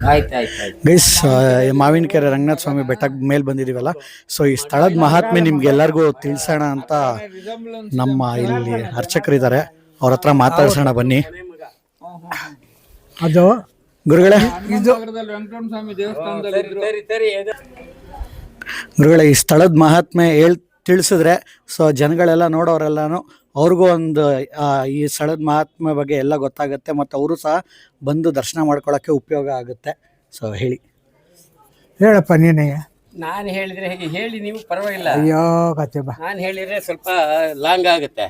Guys, Mavinakere Ranganatha ಸ್ವಾಮಿ ಬೆಟ್ಟ ಮೇಲೆ ಬಂದಿದೀವಲ್ಲ. So ಈ ಸ್ಥಳದ ಮಹಾತ್ಮೆ ನಿಮ್ಗೆ ಎಲ್ಲರಿಗೂ ತಿಳಿಸೋಣ ಅಂತ ನಮ್ಮ ಇಲ್ಲಿ ಅರ್ಚಕರಿದ್ದಾರೆ, ಅವ್ರ ಹತ್ರ ಮಾತಾಡ್ಸೋಣ ಬನ್ನಿ. ಅದು ಗುರುಗಳೇ, ಗುರುಗಳೇ, ಈ ಸ್ಥಳದ ಮಹಾತ್ಮೆ ತಿಳಿಸಿದ್ರೆ ಸೊ ಜನಗಳೆಲ್ಲ ನೋಡೋರೆಲ್ಲಾನು ಅವ್ರಿಗೂ ಒಂದು ಈ ಸ್ಥಳದ ಮಹಾತ್ಮೆ ಬಗ್ಗೆ ಎಲ್ಲ ಗೊತ್ತಾಗುತ್ತೆ, ಮತ್ತು ಅವರು ಸಹ ಬಂದು ದರ್ಶನ ಮಾಡ್ಕೊಳ್ಳೋಕ್ಕೆ ಉಪಯೋಗ ಆಗುತ್ತೆ. ಸೊ ಹೇಳಪ್ಪ ನೀನೇ. ನಾನು ಹೇಳಿದ್ರೆ ಹೇಗೆ ಹೇಳಿ, ನೀವು ಪರವಾಗಿಲ್ಲ. ಅಯ್ಯೋ ಕತೆ ಬಾ, ನಾನು ಹೇಳಿದ್ರೆ ಸ್ವಲ್ಪ ಲಾಂಗ್ ಆಗುತ್ತೆ.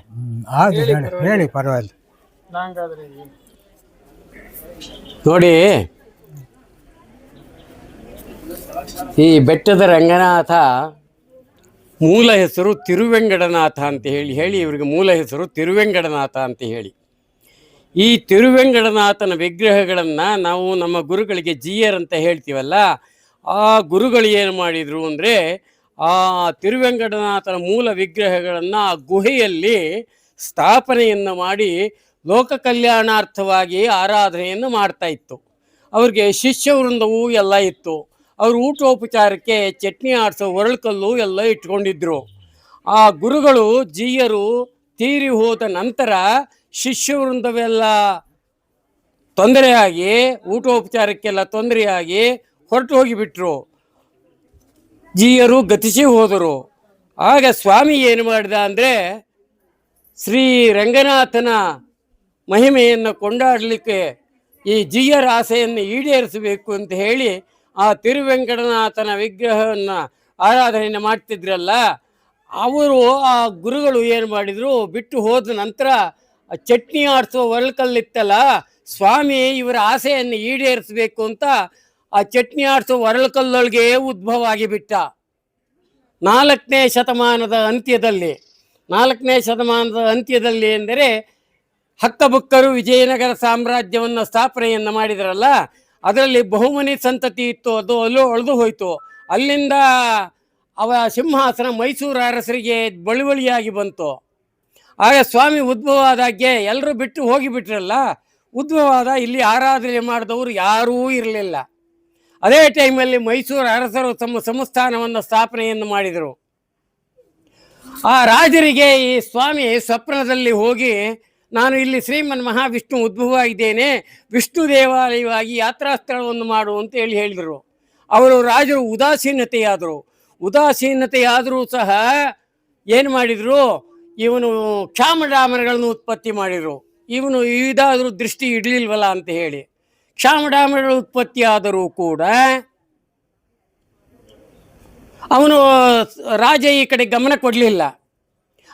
ಹೇಳಿ ಪರವಾಗಿಲ್ಲ. ನೋಡಿ, ಈ ಬೆಟ್ಟದ ರಂಗನಾಥ ಮೂಲ ಹೆಸರು ತಿರುವೆಂಗಡನಾಥ ಅಂತ ಹೇಳಿ ಇವರಿಗೆ ಮೂಲ ಹೆಸರು ತಿರುವೆಂಗಡನಾಥ ಅಂತ ಹೇಳಿ. ಈ ತಿರುವೆಂಗಡನಾಥನ ವಿಗ್ರಹಗಳನ್ನು ನಾವು ನಮ್ಮ ಗುರುಗಳಿಗೆ ಜಿಯರ್ ಅಂತ ಹೇಳ್ತೀವಲ್ಲ, ಆ ಗುರುಗಳು ಏನು ಮಾಡಿದರು ಅಂದರೆ, ಆ ತಿರುವೆಂಗಡನಾಥನ ಮೂಲ ವಿಗ್ರಹಗಳನ್ನು ಆ ಗುಹೆಯಲ್ಲಿ ಸ್ಥಾಪನೆಯನ್ನು ಮಾಡಿ ಲೋಕ ಕಲ್ಯಾಣಾರ್ಥವಾಗಿ ಆರಾಧನೆಯನ್ನು ಮಾಡ್ತಾ ಇತ್ತು. ಅವ್ರಿಗೆ ಶಿಷ್ಯ ವೃಂದವೂ ಎಲ್ಲ ಇತ್ತು. ಅವರು ಊಟೋಪಚಾರಕ್ಕೆ ಚಟ್ನಿ ಆಡಿಸೋ ಒರಳುಕಲ್ಲು ಎಲ್ಲ ಇಟ್ಕೊಂಡಿದ್ರು. ಆ ಗುರುಗಳು ಜಿಯರು ತೀರಿ ಹೋದ ನಂತರ ಶಿಷ್ಯ ವೃಂದವೆಲ್ಲ ತೊಂದರೆಯಾಗಿ, ಊಟೋಪಚಾರಕ್ಕೆಲ್ಲ ತೊಂದರೆಯಾಗಿ ಹೊರಟು ಹೋಗಿಬಿಟ್ರು. ಜಿಯರು ಗತಿಸಿ ಹೋದರು. ಆಗ ಸ್ವಾಮಿ ಏನು ಮಾಡಿದ ಅಂದರೆ, ಶ್ರೀ ರಂಗನಾಥನ ಮಹಿಮೆಯನ್ನು ಕೊಂಡಾಡಲಿಕ್ಕೆ ಈ ಜಿಯರ ಆಸೆಯನ್ನು ಈಡೇರಿಸಬೇಕು ಅಂತ ಹೇಳಿ ಆ ತಿರುವೆಂಕಟನಾಥನ ವಿಗ್ರಹವನ್ನು ಆರಾಧನೆಯನ್ನು ಮಾಡ್ತಿದ್ರಲ್ಲ, ಅವರು ಆ ಗುರುಗಳು ಏನು ಮಾಡಿದರು, ಬಿಟ್ಟು ಹೋದ ನಂತರ ಚಟ್ನಿ ಆಡಿಸೋ ಒರಳುಕಲ್ಲಿತ್ತಲ್ಲ, ಸ್ವಾಮಿ ಇವರ ಆಸೆಯನ್ನು ಈಡೇರಿಸಬೇಕು ಅಂತ ಆ ಚಟ್ನಿ ಆಡಿಸೋ ಒರಳುಕಲ್ಲೊಳಗೆ ಉದ್ಭವ ಆಗಿಬಿಟ್ಟ. 4ನೇ ಶತಮಾನದ ಅಂತ್ಯದಲ್ಲಿ ಎಂದರೆ ಹಕ್ಕಬುಕ್ಕರು ವಿಜಯನಗರ ಸಾಮ್ರಾಜ್ಯವನ್ನು ಸ್ಥಾಪನೆಯನ್ನು ಮಾಡಿದರಲ್ಲ, ಅದರಲ್ಲಿ ಬಹುಮನಿ ಸಂತತಿ ಇತ್ತು, ಅದು ಅಳಿದು ಹೋಯಿತು. ಅಲ್ಲಿಂದ ಅವ ಸಿಂಹಾಸನ ಮೈಸೂರು ಅರಸರಿಗೆ ಬಳುವಳಿಯಾಗಿ ಬಂತು. ಆಗ ಸ್ವಾಮಿ ಉದ್ಭವ ಆದಾಗೆ ಎಲ್ಲರೂ ಬಿಟ್ಟು ಹೋಗಿಬಿಟ್ರಲ್ಲ, ಉದ್ಭವ ಆದ ಇಲ್ಲಿ ಆರಾಧನೆ ಮಾಡಿದವರು ಯಾರೂ ಇರಲಿಲ್ಲ. ಅದೇ ಟೈಮಲ್ಲಿ ಮೈಸೂರು ಅರಸರು ತಮ್ಮ ಸಂಸ್ಥಾನವನ್ನು ಸ್ಥಾಪನೆಯನ್ನು ಮಾಡಿದರು. ಆ ರಾಜರಿಗೆ ಈ ಸ್ವಾಮಿ ಸ್ವಪ್ನದಲ್ಲಿ ಹೋಗಿ, ನಾನು ಇಲ್ಲಿ ಶ್ರೀಮನ್ ಮಹಾವಿಷ್ಣು ಉದ್ಭವ ಆಗಿದ್ದೇನೆ, ವಿಷ್ಣು ದೇವಾಲಯವಾಗಿ ಯಾತ್ರಾ ಸ್ಥಳವನ್ನು ಮಾಡು ಅಂತ ಹೇಳಿದರು. ಅವರು ರಾಜರು ಉದಾಸೀನತೆಯಾದರೂ ಸಹ ಏನು ಮಾಡಿದರು, ಇವನು ಕ್ಷಾಮಡಾಮರಗಳನ್ನು ಉತ್ಪತ್ತಿ ಮಾಡಿದರು. ಇವನು ಇದಾದರೂ ದೃಷ್ಟಿ ಇಡಲಿಲ್ವಲ್ಲ ಅಂತ ಹೇಳಿ ಕ್ಷಾಮಡಾಮರಗಳು ಉತ್ಪತ್ತಿ ಆದರೂ ಕೂಡ ಅವನು ರಾಜ ಈ ಕಡೆ ಗಮನ ಕೊಡಲಿಲ್ಲ.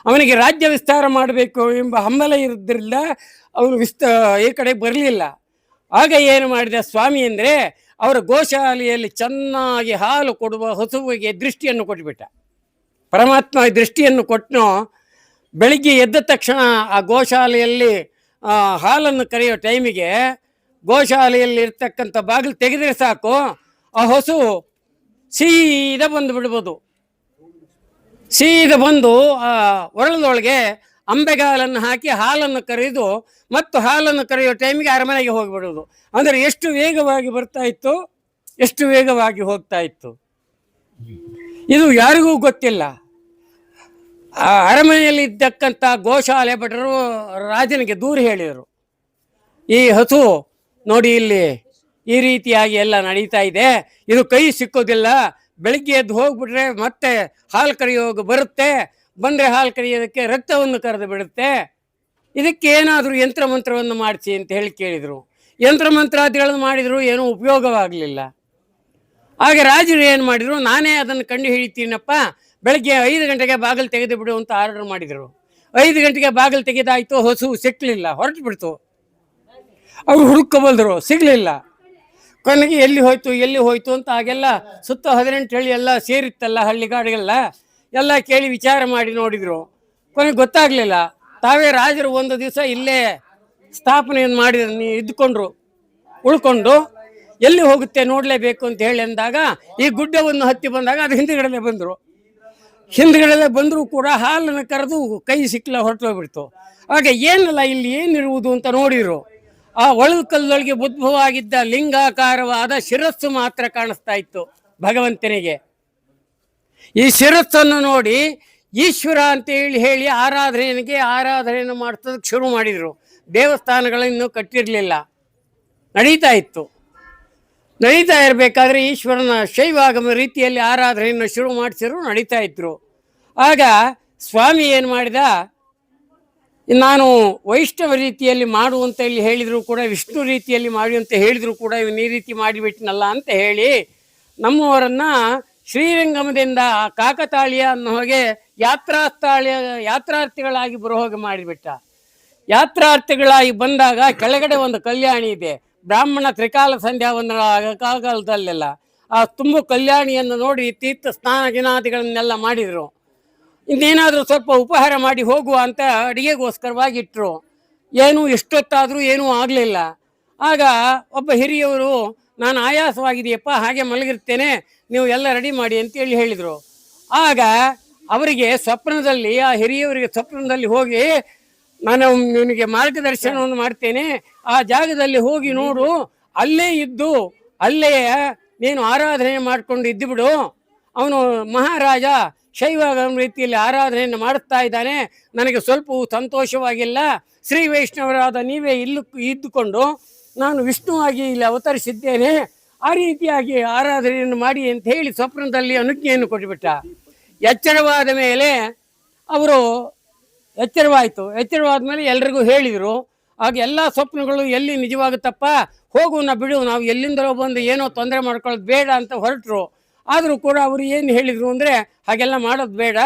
ಅವನಿಗೆ ರಾಜ್ಯ ವಿಸ್ತಾರ ಮಾಡಬೇಕು ಎಂಬ ಹಂಬಲ ಇರೋದ್ರಿಂದ ಅವನು ಈ ಕಡೆ ಬರಲಿಲ್ಲ. ಆಗ ಏನು ಮಾಡಿದ ಸ್ವಾಮಿ ಅಂದರೆ, ಅವರ ಗೋಶಾಲೆಯಲ್ಲಿ ಚೆನ್ನಾಗಿ ಹಾಲು ಕೊಡುವ ಹಸುವಿಗೆ ದೃಷ್ಟಿಯನ್ನು ಕೊಟ್ಟುಬಿಟ್ಟ. ಪರಮಾತ್ಮ ದೃಷ್ಟಿಯನ್ನು ಕೊಟ್ಟನು. ಬೆಳಿಗ್ಗೆ ಎದ್ದ ತಕ್ಷಣ ಆ ಗೋಶಾಲೆಯಲ್ಲಿ ಹಾಲನ್ನು ಕರೆಯೋ ಟೈಮಿಗೆ ಗೋಶಾಲೆಯಲ್ಲಿ ಇರ್ತಕ್ಕಂಥ ಬಾಗಿಲು ತೆಗೆದರೆ ಸಾಕು, ಆ ಹಸು ಸೀದಾ ಬಂದು ಬಿಡ್ಬೋದು. ಸೀದಾ ಬಂದು ಆ ಒರಳದೊಳಗೆ ಅಂಬೆಗಾಲನ್ನು ಹಾಕಿ ಹಾಲನ್ನು ಕರೆದು ಮತ್ತು ಹಾಲನ್ನು ಕರೆಯೋ ಟೈಮಿಗೆ ಅರಮನೆಗೆ ಹೋಗಿಬಿಡೋದು. ಅಂದರೆ ಎಷ್ಟು ವೇಗವಾಗಿ ಬರ್ತಾ ಇತ್ತು, ಎಷ್ಟು ವೇಗವಾಗಿ ಹೋಗ್ತಾ ಇತ್ತು, ಇದು ಯಾರಿಗೂ ಗೊತ್ತಿಲ್ಲ. ಆ ಅರಮನೆಯಲ್ಲಿ ಇದ್ದಕ್ಕಂಥ ಗೋಶಾಲೆ ಭಟರು ರಾಜನಿಗೆ ದೂರ ಹೇಳಿದರು, ಈ ಹಸು ನೋಡಿ ಇಲ್ಲಿ ಈ ರೀತಿಯಾಗಿ ಎಲ್ಲ ನಡೀತಾ ಇದೆ, ಇದು ಕೈ ಸಿಕ್ಕೋದಿಲ್ಲ, ಬೆಳಿಗ್ಗೆ ಎದ್ದು ಹೋಗ್ಬಿಟ್ರೆ ಮತ್ತೆ ಹಾಲು ಕರೆಯೋಗ ಬರುತ್ತೆ, ಬಂದರೆ ಹಾಲು ಕರೆಯೋದಕ್ಕೆ ರಕ್ತವನ್ನು ಕರೆದು ಬಿಡುತ್ತೆ, ಇದಕ್ಕೆ ಏನಾದರೂ ಯಂತ್ರ ಮಂತ್ರವನ್ನು ಮಾಡಿಸಿ ಅಂತ ಹೇಳಿ ಕೇಳಿದರು. ಯಂತ್ರ ಮಂತ್ರಾದಿಗಳನ್ನು ಮಾಡಿದರೂ ಏನೂ ಉಪಯೋಗವಾಗಲಿಲ್ಲ. ಆಗ ರಾಜರು ಏನು ಮಾಡಿದರು, ನಾನೇ ಅದನ್ನು ಕಂಡು ಹಿಡಿತೀನಪ್ಪ, ಬೆಳಗ್ಗೆ 5 ಗಂಟೆಗೆ ಬಾಗಿಲು ತೆಗೆದು ಬಿಡು ಅಂತ ಆರ್ಡರ್ ಮಾಡಿದರು. 5 ಗಂಟೆಗೆ ಬಾಗಿಲು ತೆಗೆದಾಯಿತು, ಹಸು ಸಿಕ್ಕಲಿಲ್ಲ, ಹೊರಟು ಬಿಡ್ತು. ಅವರು ಹುಡುಕಬಲ್ದರು, ಸಿಗಲಿಲ್ಲ. ಕೊನೆಗೆ ಎಲ್ಲಿ ಹೋಯ್ತು ಅಂತ ಆಗೆಲ್ಲ ಸುತ್ತ 18 ಹಳ್ಳಿ ಎಲ್ಲ ಸೇರಿತ್ತಲ್ಲ, ಹಳ್ಳಿಗಾಡಿಗೆಲ್ಲ ಎಲ್ಲ ಕೇಳಿ ವಿಚಾರ ಮಾಡಿ ನೋಡಿದರು. ಕೊನೆಗೆ ಗೊತ್ತಾಗಲಿಲ್ಲ. ತಾವೇ ರಾಜರು ಒಂದು ದಿವಸ ಇಲ್ಲೇ ಸ್ಥಾಪನೆಯನ್ನು ಮಾಡಿದ್ರು, ಉಳ್ಕೊಂಡು ಎಲ್ಲಿ ಹೋಗುತ್ತೆ ನೋಡಲೇಬೇಕು ಅಂತ ಹೇಳಿ ಅಂದಾಗ ಈ ಗುಡ್ಡವನ್ನು ಹತ್ತಿ ಬಂದಾಗ ಅದು ಹಿಂದ್ಗಡೆಲ್ಲೇ ಬಂದರೂ ಕೂಡ ಹಾಲನ್ನು ಕರೆದು ಕೈ ಸಿಕ್ಕಲ ಹೊರಟೋಗ್ಬಿಡ್ತು. ಆಗ ಏನಲ್ಲ ಇಲ್ಲಿ ಏನಿರುವುದು ಅಂತ ನೋಡಿದರು. ಆ ಒಳಲು ಕಲ್ಲೊಳಗೆ ಉದ್ಭವ ಆಗಿದ್ದ ಲಿಂಗಾಕಾರವಾದ ಶಿರಸ್ಸು ಮಾತ್ರ ಕಾಣಿಸ್ತಾ ಇತ್ತು ಭಗವಂತನಿಗೆ. ಈ ಶಿರಸ್ಸನ್ನು ನೋಡಿ ಈಶ್ವರ ಅಂತ ಹೇಳಿ ಆರಾಧನೆಯನ್ನು ಮಾಡ್ತದಕ್ಕೆ ಶುರು ಮಾಡಿದರು. ದೇವಸ್ಥಾನಗಳಿನ್ನೂ ಕಟ್ಟಿರಲಿಲ್ಲ, ನಡೀತಾ ಇತ್ತು. ನಡೀತಾ ಇರಬೇಕಾದ್ರೆ ಈಶ್ವರನ ಶೈವಾಗಮ ರೀತಿಯಲ್ಲಿ ಆರಾಧನೆಯನ್ನು ಶುರು ಮಾಡಿಸಿದ್ರು, ನಡೀತಾ ಇದ್ರು. ಆಗ ಸ್ವಾಮಿ ಏನು ಮಾಡಿದ, ನಾನು ವೈಷ್ಣವ ರೀತಿಯಲ್ಲಿ ಮಾಡು ಅಂತ ಹೇಳಿದ್ರು ಕೂಡ, ವಿಷ್ಣು ರೀತಿಯಲ್ಲಿ ಮಾಡಿ ಅಂತ ಹೇಳಿದ್ರು ಕೂಡ, ಇವನು ಈ ರೀತಿ ಮಾಡಿಬಿಟ್ನಲ್ಲ ಅಂತ ಹೇಳಿ ನಮ್ಮವರನ್ನು ಶ್ರೀರಂಗಮದಿಂದ ಕಾಕತಾಳೀಯ ಅನ್ನೋ ಹಾಗೆ ಯಾತ್ರಾರ್ಥಿಗಳಾಗಿ ಬರೋ ಹಾಗೆ ಮಾಡಿಬಿಟ್ಟ. ಯಾತ್ರಾರ್ಥಿಗಳಾಗಿ ಬಂದಾಗ ಕೆಳಗಡೆ ಒಂದು ಕಲ್ಯಾಣಿ ಇದೆ, ಬ್ರಾಹ್ಮಣ ತ್ರಿಕಾಲ ಸಂಧ್ಯಾ ವಂದನ ಕಾಲದಲ್ಲೆಲ್ಲ ಆ ತುಂಬು ಕಲ್ಯಾಣಿಯನ್ನು ನೋಡಿ ತೀರ್ಥ ಸ್ನಾನ ಗಿನಾದಿಗಳನ್ನೆಲ್ಲ ಮಾಡಿದರು. ಇನ್ನೇನಾದರೂ ಸ್ವಲ್ಪ ಉಪಹಾರ ಮಾಡಿ ಹೋಗುವ ಅಂತ ಅಡಿಗೆಗೋಸ್ಕರವಾಗಿ ಇಟ್ಟರು. ಏನೂ ಎಷ್ಟೊತ್ತಾದರೂ ಏನೂ ಆಗಲಿಲ್ಲ. ಆಗ ಒಬ್ಬ ಹಿರಿಯವರು, ನಾನು ಆಯಾಸವಾಗಿದೆಯಪ್ಪ, ಹಾಗೆ ಮಲಗಿರ್ತೇನೆ, ನೀವು ಎಲ್ಲ ರೆಡಿ ಮಾಡಿ ಅಂತೇಳಿ ಹೇಳಿದರು. ಆಗ ಅವರಿಗೆ ಸ್ವಪ್ನದಲ್ಲಿ, ಆ ಹಿರಿಯವರಿಗೆ ಸ್ವಪ್ನದಲ್ಲಿ ಹೋಗಿ, ನಾನು ನಿನಗೆ ಮಾರ್ಗದರ್ಶನವನ್ನು ಮಾಡ್ತೇನೆ, ಆ ಜಾಗದಲ್ಲಿ ಹೋಗಿ ನೋಡು, ಅಲ್ಲೇ ಇದ್ದು ಅಲ್ಲೇ ನೀನು ಆರಾಧನೆ ಮಾಡಿಕೊಂಡು ಇದ್ದು ಬಿಡು, ಅವನು ಮಹಾರಾಜ ಶೈವಾಗಮ ರೀತಿಯಲ್ಲಿ ಆರಾಧನೆಯನ್ನು ಮಾಡುತ್ತಾ ಇದ್ದಾನೆ, ನನಗೆ ಸ್ವಲ್ಪ ಸಂತೋಷವಾಗಿಲ್ಲ, ಶ್ರೀ ವೈಷ್ಣವರಾದ ನೀವೇ ಇದ್ದುಕೊಂಡು ನಾನು ವಿಷ್ಣುವಾಗಿ ಇಲ್ಲಿ ಅವತರಿಸಿದ್ದೇನೆ, ಆ ರೀತಿಯಾಗಿ ಆರಾಧನೆಯನ್ನು ಮಾಡಿ ಅಂತ ಹೇಳಿ ಸ್ವಪ್ನದಲ್ಲಿ ಅನುಜ್ಞೆಯನ್ನು ಕೊಟ್ಟುಬಿಟ್ಟ. ಎಚ್ಚರವಾದ ಮೇಲೆ ಅವರು ಎಚ್ಚರವಾದ ಮೇಲೆ ಎಲ್ರಿಗೂ ಹೇಳಿದರು. ಆಗ ಎಲ್ಲ ಸ್ವಪ್ನಗಳು ಎಲ್ಲಿ ನಿಜವಾಗುತ್ತಪ್ಪ, ಹೋಗುವ ಬಿಡು, ನಾವು ಎಲ್ಲಿಂದಲೋ ಬಂದು ಏನೋ ತೊಂದರೆ ಮಾಡ್ಕೊಳ್ಳೋದು ಬೇಡ ಅಂತ ಹೊರಟರು. ಆದರೂ ಕೂಡ ಅವರು ಏನು ಹೇಳಿದರು ಅಂದರೆ, ಹಾಗೆಲ್ಲ ಮಾಡೋದು ಬೇಡ,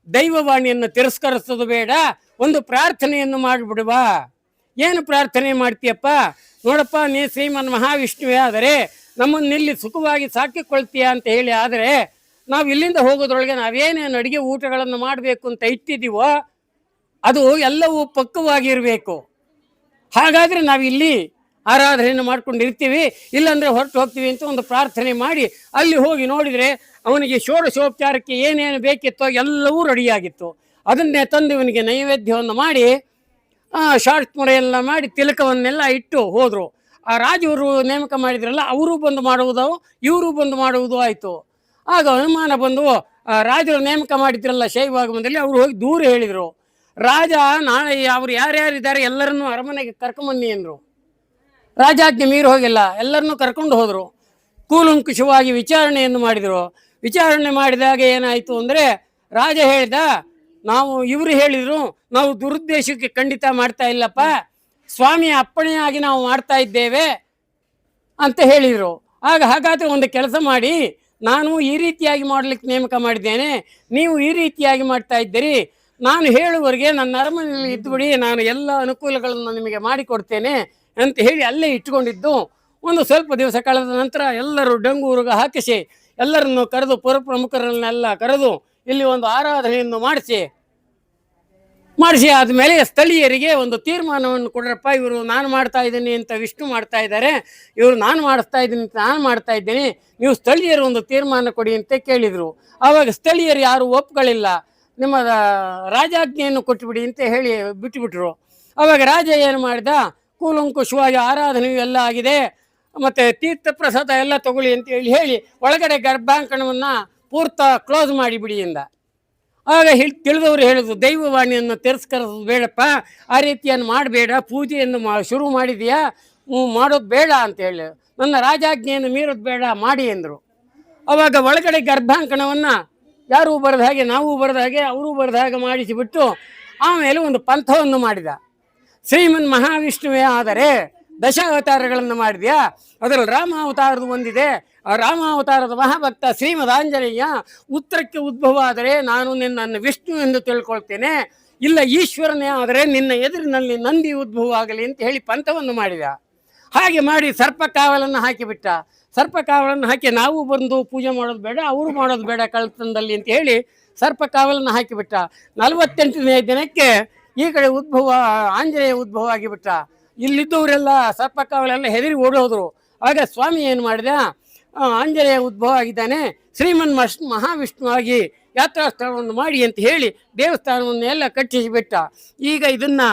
ದೈವವಾಣಿಯನ್ನು ತಿರಸ್ಕರಿಸೋದು ಬೇಡ, ಒಂದು ಪ್ರಾರ್ಥನೆಯನ್ನು ಮಾಡಿಬಿಡುವ. ಏನು ಪ್ರಾರ್ಥನೆ ಮಾಡ್ತೀಯಪ್ಪ, ನೋಡಪ್ಪ, ನೀ ಶ್ರೀಮನ್ ಮಹಾವಿಷ್ಣುವೇ ಆದರೆ ನಮ್ಮನ್ನಿಲ್ಲಿ ಸುಖವಾಗಿ ಸಾಕಿಕೊಳ್ತೀಯ ಅಂತ ಹೇಳಿ, ಆದರೆ ನಾವು ಇಲ್ಲಿಂದ ಹೋಗೋದ್ರೊಳಗೆ ನಾವೇನೇನು ಅಡುಗೆ ಊಟಗಳನ್ನು ಮಾಡಬೇಕು ಅಂತ ಇಟ್ಟಿದ್ದೀವೋ ಅದು ಎಲ್ಲವೂ ಪಕ್ವವಾಗಿರಬೇಕು. ಹಾಗಾದರೆ ನಾವಿಲ್ಲಿ ಆರಾಧನೆಯನ್ನು ಮಾಡ್ಕೊಂಡಿರ್ತೀವಿ, ಇಲ್ಲಾಂದರೆ ಹೊರಟು ಹೋಗ್ತೀವಿ ಅಂತ ಒಂದು ಪ್ರಾರ್ಥನೆ ಮಾಡಿ ಅಲ್ಲಿ ಹೋಗಿ ನೋಡಿದರೆ ಅವನಿಗೆ ಷೋಡಶೋಪಚಾರಕ್ಕೆ ಏನೇನು ಬೇಕಿತ್ತೋ ಎಲ್ಲವೂ ರೆಡಿಯಾಗಿತ್ತು. ಅದನ್ನೇ ತಂದು ಇವನಿಗೆ ನೈವೇದ್ಯವನ್ನು ಮಾಡಿ ಶಾರ್ಟ್ಮುರೆಯೆಲ್ಲ ಮಾಡಿ ತಿಲಕವನ್ನೆಲ್ಲ ಇಟ್ಟು ಹೋದರು. ಆ ರಾಜವರು ನೇಮಕ ಮಾಡಿದ್ರಲ್ಲ, ಅವರು ಬಂದು ಮಾಡುವುದು, ಇವರು ಬಂದು ಮಾಡುವುದು ಆಯಿತು. ಆಗ ಅನುಮಾನ ಬಂದು, ರಾಜರು ನೇಮಕ ಮಾಡಿದ್ರಲ್ಲ ಶೈವಾಗಮದಲ್ಲಿ, ಅವರು ಹೋಗಿ ದೂರ ಹೇಳಿದರು, ರಾಜ ನಾಳೆ ಅವರು ಯಾರ್ಯಾರಿದ್ದಾರೆ ಎಲ್ಲರನ್ನೂ ಅರಮನೆಗೆ ಕರ್ಕೊಂಬನ್ನಿ ಅಂದರು. ರಾಜಾಜ್ಞೆ ಮೀರಿ ಹೋಗಿಲ್ಲ, ಎಲ್ಲರನ್ನೂ ಕರ್ಕೊಂಡು ಹೋದರು. ಕೂಲಂಕುಷವಾಗಿ ವಿಚಾರಣೆಯನ್ನು ಮಾಡಿದರು. ವಿಚಾರಣೆ ಮಾಡಿದಾಗ ಏನಾಯಿತು ಅಂದರೆ, ರಾಜ ಹೇಳಿದ, ಇವರು ಹೇಳಿದರು, ನಾವು ದುರುದ್ದೇಶಕ್ಕೆ ಖಂಡಿತ ಮಾಡ್ತಾ ಇಲ್ಲಪ್ಪ, ಸ್ವಾಮಿಯ ಅಪ್ಪಣೆಯಾಗಿ ನಾವು ಮಾಡ್ತಾ ಇದ್ದೇವೆ ಅಂತ ಹೇಳಿದರು. ಹಾಗಾದರೆ ಒಂದು ಕೆಲಸ ಮಾಡಿ, ನಾನು ಈ ರೀತಿಯಾಗಿ ಮಾಡಲಿಕ್ಕೆ ನೇಮಕ ಮಾಡಿದ್ದೇನೆ, ನೀವು ಈ ರೀತಿಯಾಗಿ ಮಾಡ್ತಾ ಇದ್ದೀರಿ, ನಾನು ಹೇಳುವವರೆಗೆ ನನ್ನ ಅರಮನೆಯಲ್ಲಿ ಇದ್ದುಬಿಡಿ, ನಾನು ಎಲ್ಲ ಅನುಕೂಲಗಳನ್ನು ನಿಮಗೆ ಮಾಡಿಕೊಡ್ತೇನೆ ಅಂತ ಹೇಳಿ ಅಲ್ಲೇ ಇಟ್ಕೊಂಡಿದ್ದು. ಒಂದು ಸ್ವಲ್ಪ ದಿವಸ ಕಳೆದ ನಂತರ ಎಲ್ಲರೂ ಡಂಗೂರುಗ ಹಾಕಿಸಿ ಎಲ್ಲರನ್ನು ಕರೆದು, ಪುರಪ್ರಮುಖರನ್ನೆಲ್ಲ ಕರೆದು ಇಲ್ಲಿ ಒಂದು ಆರಾಧನೆಯನ್ನು ಮಾಡಿಸಿ ಆದಮೇಲೆ ಸ್ಥಳೀಯರಿಗೆ ಒಂದು ತೀರ್ಮಾನವನ್ನು ಕೊಡ್ರಪ್ಪ, ಇವರು ನಾನು ಮಾಡ್ತಾ ಇದ್ದೀನಿ ಅಂತ ವಿಷ್ಣು ಮಾಡ್ತಾ ಇದ್ದಾರೆ, ಇವರು ನಾನು ಮಾಡಿಸ್ತಾ ಇದ್ದೀನಿ ಅಂತ ನಾನು ಮಾಡ್ತಾ ಇದ್ದೀನಿ, ನೀವು ಸ್ಥಳೀಯರು ಒಂದು ತೀರ್ಮಾನ ಕೊಡಿ ಅಂತ ಕೇಳಿದರು. ಆವಾಗ ಸ್ಥಳೀಯರು ಯಾರು ಒಪ್ಕೊಳ್ಳಿಲ್ಲ, ನಿಮ್ಮ ರಾಜಾಜ್ಞೆಯನ್ನು ಕೊಟ್ಟುಬಿಡಿ ಅಂತ ಹೇಳಿ ಬಿಟ್ಟುಬಿಟ್ರು. ಆವಾಗ ರಾಜ ಏನು ಮಾಡಿದ, ಕೂಲಂಕುಷವಾಗಿ ಆರಾಧನೆಯು ಎಲ್ಲ ಆಗಿದೆ, ಮತ್ತು ತೀರ್ಥ ಪ್ರಸಾದ ಎಲ್ಲ ತಗೊಳ್ಳಿ ಅಂತ ಹೇಳಿ ಒಳಗಡೆ ಗರ್ಭಾಂಕಣವನ್ನು ಪೂರ್ತ ಕ್ಲೋಸ್ ಮಾಡಿಬಿಡಿ ಎಂದ. ಆಗ ತಿಳಿದವರು ಹೇಳಿದ್ರು, ದೈವವಾಣಿಯನ್ನು ತಿರಸ್ಕರಿಸೋದು ಬೇಡಪ್ಪ, ಆ ರೀತಿಯನ್ನು ಮಾಡಬೇಡ, ಪೂಜೆಯನ್ನು ಶುರು ಮಾಡಿದೆಯಾ, ಮಾಡೋದು ಬೇಡ ಅಂತೇಳಿ, ನನ್ನ ರಾಜಾಜ್ಞೆಯನ್ನು ಮೀರೋದು ಬೇಡ, ಮಾಡಿ ಎಂದರು. ಆವಾಗ ಒಳಗಡೆ ಗರ್ಭಾಂಕಣವನ್ನು ಯಾರೂ ಬರೆದ ಹಾಗೆ, ನಾವು ಬರೆದ ಹಾಗೆ, ಅವರು ಬರೆದ ಹಾಗೆ ಮಾಡಿಸಿಬಿಟ್ಟು ಆಮೇಲೆ ಒಂದು ಪಂಥವನ್ನು ಮಾಡಿದ. ಶ್ರೀಮನ್ ಮಹಾವಿಷ್ಣುವೇ ಆದರೆ ದಶಾವತಾರಗಳನ್ನು ಮಾಡಿದ್ಯಾ, ಅದರಲ್ಲಿ ರಾಮಾವತಾರದು ಒಂದಿದೆ, ಆ ರಾಮಾವತಾರದ ಮಹಾಭಕ್ತ ಶ್ರೀಮದ್ ಆಂಜನೇಯ ಉತ್ತರಕ್ಕೆ ಉದ್ಭವ ಆದರೆ ನಾನು ನಿನ್ನನ್ನು ವಿಷ್ಣು ಎಂದು ತಿಳ್ಕೊಳ್ತೇನೆ, ಇಲ್ಲ ಈಶ್ವರನೇ ಆದರೆ ನಿನ್ನ ಎದುರಿನಲ್ಲಿ ನಂದಿ ಉದ್ಭವ ಆಗಲಿ ಅಂತ ಹೇಳಿ ಪಂಥವನ್ನು ಮಾಡಿದ. ಹಾಗೆ ಮಾಡಿ ಸರ್ಪಕಾವಲನ್ನು ಹಾಕಿಬಿಟ್ಟ. ಸರ್ಪಕಾವಲನ್ನು ಹಾಕಿ ನಾವು ಬಂದು ಪೂಜೆ ಮಾಡೋದು ಬೇಡ, ಅವರು ಮಾಡೋದು ಬೇಡ ಕಳ್ತನದಲ್ಲಿ ಅಂತ ಹೇಳಿ ಸರ್ಪಕಾವಲನ್ನು ಹಾಕಿಬಿಟ್ಟ. 48ನೇ ದಿನಕ್ಕೆ ಈ ಕಡೆ ಆಂಜನೇಯ ಉದ್ಭವ ಆಗಿಬಿಟ್ಟ. ಇಲ್ಲಿದ್ದವರೆಲ್ಲ ಸರ್ಪಕಾವಲೆಲ್ಲ ಹೆದರಿ ಓಡೋದ್ರು. ಆಗ ಸ್ವಾಮಿ ಏನು ಮಾಡಿದ, ಆಂಜನೇಯ ಉದ್ಭವ ಆಗಿದ್ದಾನೆ, ಶ್ರೀಮನ್ ಮಹಾವಿಷ್ಣುವಾಗಿ ಯಾತ್ರಾಸ್ಥಳವನ್ನು ಮಾಡಿ ಅಂತ ಹೇಳಿ ದೇವಸ್ಥಾನವನ್ನು ಎಲ್ಲ ಕಟ್ಟಿಸಿಬಿಟ್ಟ. ಈಗ ಇದನ್ನು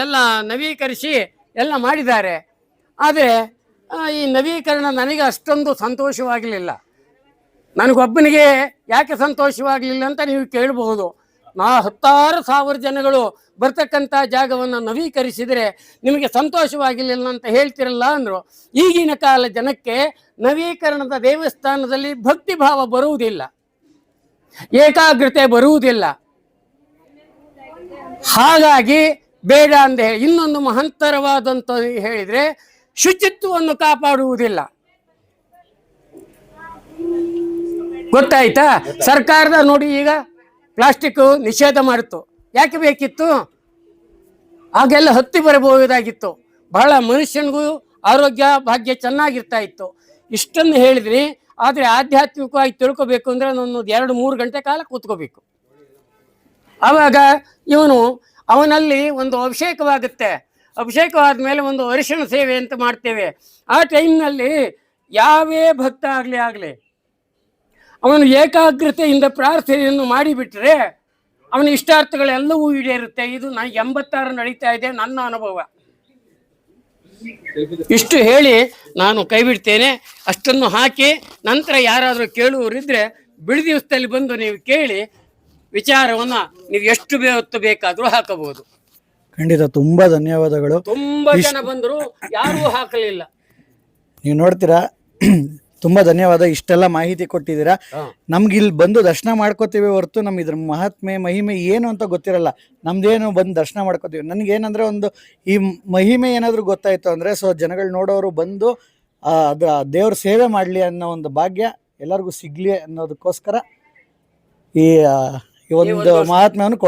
ಎಲ್ಲ ನವೀಕರಿಸಿ ಎಲ್ಲ ಮಾಡಿದ್ದಾರೆ. ಆದರೆ ಈ ನವೀಕರಣ ನನಗೆ ಅಷ್ಟೊಂದು ಸಂತೋಷವಾಗಲಿಲ್ಲ. ನನಗೊಬ್ಬನಿಗೆ ಯಾಕೆ ಸಂತೋಷವಾಗಲಿಲ್ಲ ಅಂತ ನೀವು ಕೇಳಬಹುದು. ಹತ್ತಾರು ಸಾವಿರ ಜನಗಳು ಬರ್ತಕ್ಕಂಥ ಜಾಗವನ್ನು ನವೀಕರಿಸಿದರೆ ನಿಮಗೆ ಸಂತೋಷವಾಗಿರಲಿಲ್ಲ ಅಂತ ಹೇಳ್ತಿರಲ್ಲ ಅಂದರು. ಈಗಿನ ಕಾಲ ಜನಕ್ಕೆ ನವೀಕರಣದ ದೇವಸ್ಥಾನದಲ್ಲಿ ಭಕ್ತಿ ಭಾವ ಬರುವುದಿಲ್ಲ, ಏಕಾಗ್ರತೆ ಬರುವುದಿಲ್ಲ. ಹಾಗಾಗಿ ಬೇಡ ಅಂತ ಹೇಳಿ ಇನ್ನೊಂದು ಮಹತ್ತರವಾದಂಥ ಹೇಳಿದರೆ ಶುಚಿತ್ವವನ್ನು ಕಾಪಾಡುವುದಿಲ್ಲ. ಗೊತ್ತಾಯ್ತಾ? ಸರ್ಕಾರದ ನೋಡಿ ಈಗ ಪ್ಲಾಸ್ಟಿಕ್ ನಿಷೇಧ ಮಾಡಿತು. ಯಾಕೆ ಬೇಕಿತ್ತು? ಆಗೆಲ್ಲ ಹತ್ತಿ ಬರಬಹುದಾಗಿತ್ತು. ಬಹಳ ಮನುಷ್ಯನಿಗೂ ಆರೋಗ್ಯ ಭಾಗ್ಯ ಚೆನ್ನಾಗಿರ್ತಾ ಇತ್ತು. ಇಷ್ಟನ್ನು ಹೇಳಿದ್ರಿ. ಆದರೆ ಆಧ್ಯಾತ್ಮಿಕವಾಗಿ ತಿಳ್ಕೊಬೇಕು ಅಂದರೆ ನಾನು 2-3 ಗಂಟೆ ಕಾಲ ಕೂತ್ಕೋಬೇಕು. ಆವಾಗ ಅವನಲ್ಲಿ ಒಂದು ಅಭಿಷೇಕವಾಗುತ್ತೆ. ಅಭಿಷೇಕವಾದ ಮೇಲೆ ಒಂದು ಅರಿಶಿಣ ಸೇವೆ ಅಂತ ಮಾಡ್ತೇವೆ. ಆ ಟೈಮ್ನಲ್ಲಿ ಯಾವೇ ಭಕ್ತ ಆಗಲಿ ಅವನು ಏಕಾಗ್ರತೆಯಿಂದ ಪ್ರಾರ್ಥನೆಯನ್ನು ಮಾಡಿಬಿಟ್ರೆ ಅವನ ಇಷ್ಟಾರ್ಥಗಳೆಲ್ಲವೂ ಈಡೇರುತ್ತೆ. ಇದು ನಾನು 86 ನಡೀತಾ ಇದೆ, ನನ್ನ ಅನುಭವ. ಇಷ್ಟು ಹೇಳಿ ನಾನು ಕೈ ಬಿಡ್ತೇನೆ. ಅಷ್ಟನ್ನು ಹಾಕಿ ನಂತರ ಯಾರಾದರೂ ಕೇಳುವವರಿದ್ರೆ ಬಿಳಿ ದಿವಸದಲ್ಲಿ ಬಂದು ನೀವು ಕೇಳಿ ವಿಚಾರವನ್ನು ನೀವು ಎಷ್ಟು ಹೊತ್ತು ಬೇಕಾದರೂ ಹಾಕಬಹುದು. ಖಂಡಿತ ತುಂಬಾ ಧನ್ಯವಾದಗಳು. ತುಂಬಾ ಜನ ಬಂದರು, ಯಾರೂ ಹಾಕಲಿಲ್ಲ. ನೀವು ನೋಡ್ತೀರಾ, ತುಂಬಾ ಧನ್ಯವಾದ. ಇಷ್ಟೆಲ್ಲ ಮಾಹಿತಿ ಕೊಟ್ಟಿದ್ದೀರಾ. ನಮ್ಗೆ ಇಲ್ಲಿ ಬಂದು ದರ್ಶನ ಮಾಡ್ಕೋತೀವಿ ಹೊರತು ನಮ್ಗೆ ಇದ್ರ ಮಹಿಮೆ ಏನು ಅಂತ ಗೊತ್ತಿರಲ್ಲ. ನಮ್ದೇನು ಬಂದು ದರ್ಶನ ಮಾಡ್ಕೋತೀವಿ. ನನಗೇನಂದ್ರೆ ಒಂದು ಈ ಮಹಿಮೆ ಏನಾದರೂ ಗೊತ್ತಾಯ್ತು ಅಂದ್ರೆ ಸೊ ಜನಗಳು ನೋಡೋರು ಬಂದು ಅದು ದೇವ್ರ ಸೇವೆ ಮಾಡಲಿ ಅನ್ನೋ ಒಂದು ಭಾಗ್ಯ ಎಲ್ಲರಿಗೂ ಸಿಗ್ಲಿ ಅನ್ನೋದಕ್ಕೋಸ್ಕರ ಈ ಒಂದು ಮಹಾತ್ಮೆಯನ್ನು